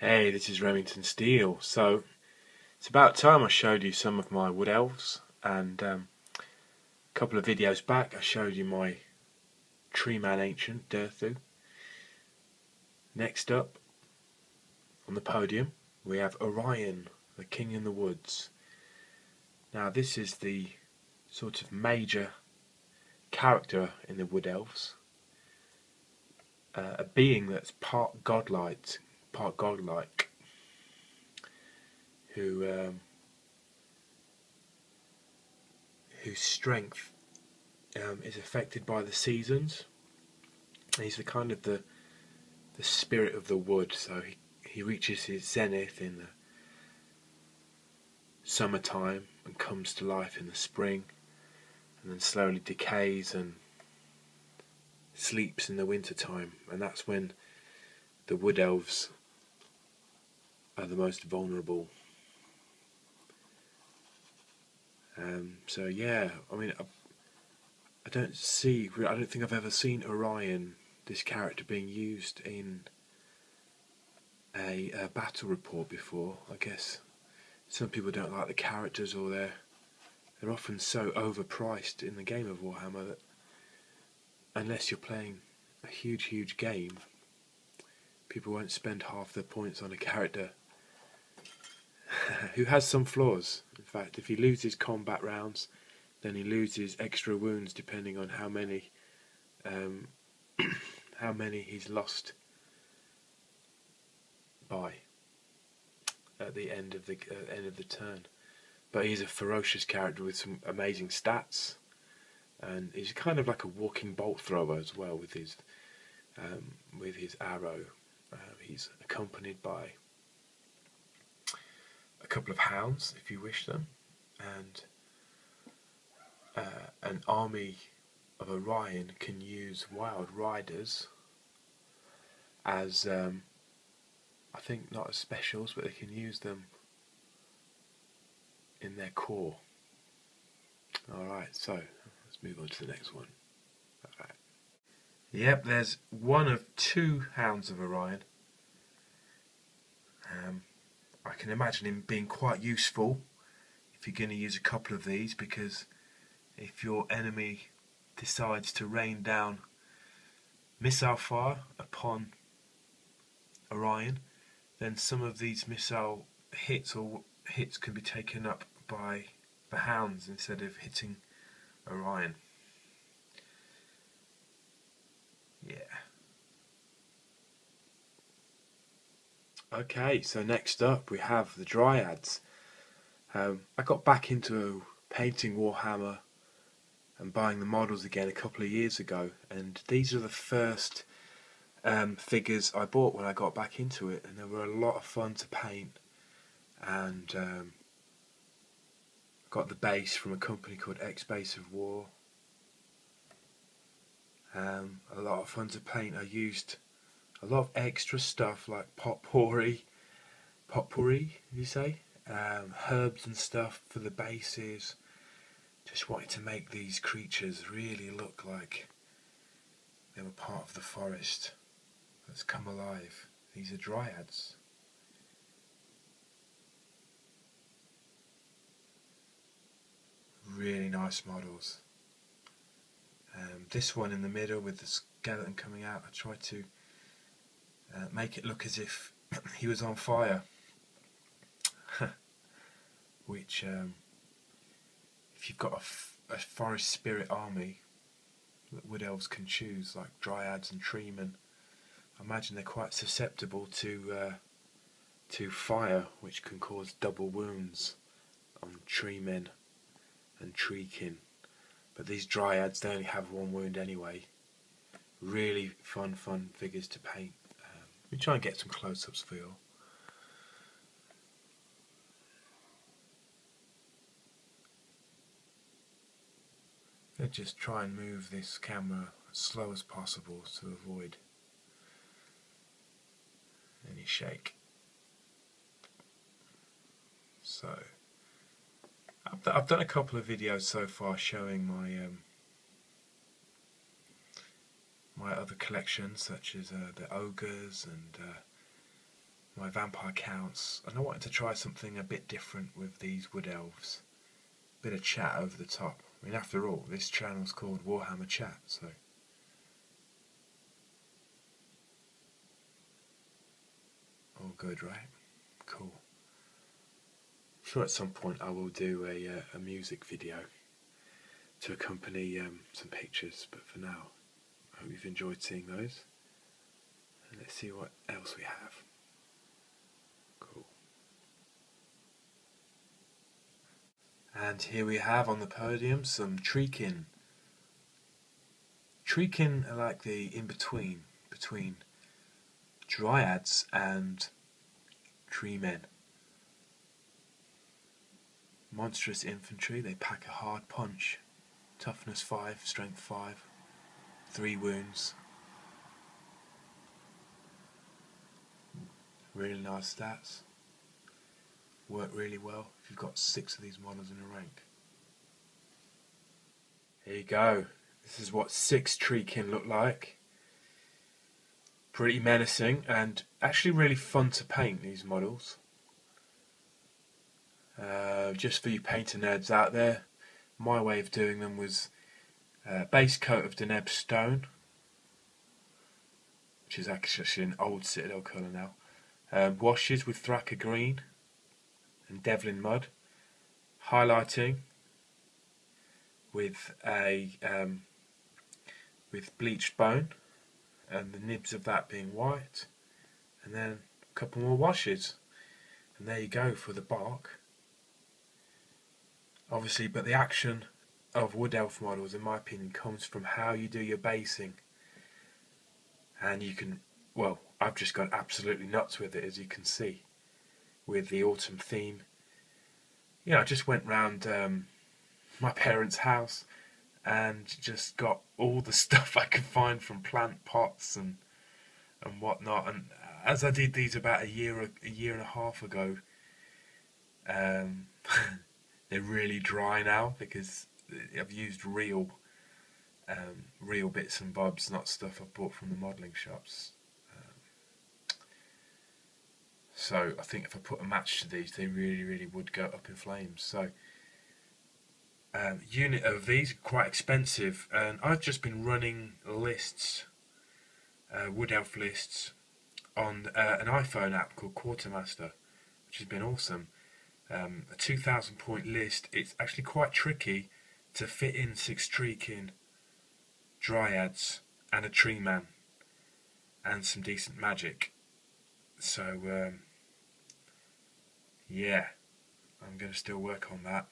Hey, this is Remington Steele. So, it's about time I showed you some of my wood elves, and a couple of videos back I showed you my tree man ancient, Durthu. Next up on the podium we have Orion, the King in the Woods. Now this is the sort of major character in the wood elves, a being that's part godlike, whose strength is affected by the seasons. He's the kind of the spirit of the wood, so he reaches his zenith in the summertime and comes to life in the spring, and then slowly decays and sleeps in the winter time, and that's when the wood elves are the most vulnerable. So yeah, I mean, I don't think I've ever seen Orion, this character, being used in a battle report before. I guess some people don't like the characters, or they're often so overpriced in the game of Warhammer that unless you're playing a huge game, people won't spend half their points on a character who has some flaws. In fact, if he loses combat rounds, then he loses extra wounds depending on how many he's lost by at the end of the turn. But he's a ferocious character with some amazing stats, and he's kind of like a walking bolt thrower as well with his arrow. He's accompanied by a couple of hounds, if you wish them, and an army of Orion can use wild riders as I think not as specials, but they can use them in their core. Alright, so let's move on to the next one. Alright. Yep, there's one of two Hounds of Orion. I can imagine him being quite useful if you're going to use a couple of these, because if your enemy decides to rain down missile fire upon Orion, then some of these missile hits can be taken up by the hounds instead of hitting Orion. Yeah. Okay, so next up we have the Dryads. I got back into painting Warhammer and buying the models again a couple of years ago, and these are the first figures I bought when I got back into it, and they were a lot of fun to paint. And I got the base from a company called X Base of War. A lot of fun to paint. I used a lot of extra stuff like potpourri, you say? Herbs and stuff for the bases. Just wanted to make these creatures really look like they were part of the forest that's come alive. These are Dryads. Really nice models. This one in the middle with the skeleton coming out, I tried to make it look as if he was on fire. Which, if you've got a forest spirit army that wood elves can choose, like Dryads and treemen, I imagine they're quite susceptible to fire, which can cause double wounds on treemen and treekin. But these Dryads, they only have one wound anyway. Really fun figures to paint. Let me try and get some close-ups for you. I just try and move this camera as slow as possible to avoid any shake. So I've done a couple of videos so far showing my my other collections, such as the ogres and my my vampire counts, and I wanted to try something a bit different with these wood elves. Bit of chat over the top. I mean, after all, this channel's called Warhammer Chat, so... all good, right? Cool. I'm sure at some point I will do a music video to accompany some pictures, but for now, I hope you've enjoyed seeing those. And let's see what else we have. Cool. And here we have on the podium some Treekin. Treekin are like the in-between between Dryads and Tree Men. Monstrous infantry, they pack a hard punch. Toughness 5, strength 5, 3 wounds. Really nice stats. Work really well if you've got 6 of these models in a rank. Here you go. This is what 6 Treekin look like. Pretty menacing and actually really fun to paint, these models. Just for you painter nerds out there, my way of doing them was base coat of Deneb stone, which is actually an old Citadel colour now. Washes with Thraka green and Devlin mud. Highlighting with with bleached bone, and the nibs of that being white, and then a couple more washes, and there you go for the bark. Obviously, but the action of wood elf models, in my opinion, comes from how you do your basing, and you can, well, I've just gone absolutely nuts with it, as you can see, with the autumn theme. You know, I just went round my parents' house and just got all the stuff I could find from plant pots and whatnot. And as I did these about a year and a half ago, they're really dry now because I've used real bits and bobs, not stuff I've bought from the modelling shops. So I think if I put a match to these, they really would go up in flames. So unit of these are quite expensive, and I've just been running lists, wood elf lists, on an iPhone app called Quartermaster, which has been awesome. A 2,000 point list. It's actually quite tricky to fit in 6 Treekin, Dryads, and a Tree Man, and some decent magic. So yeah, I'm going to still work on that.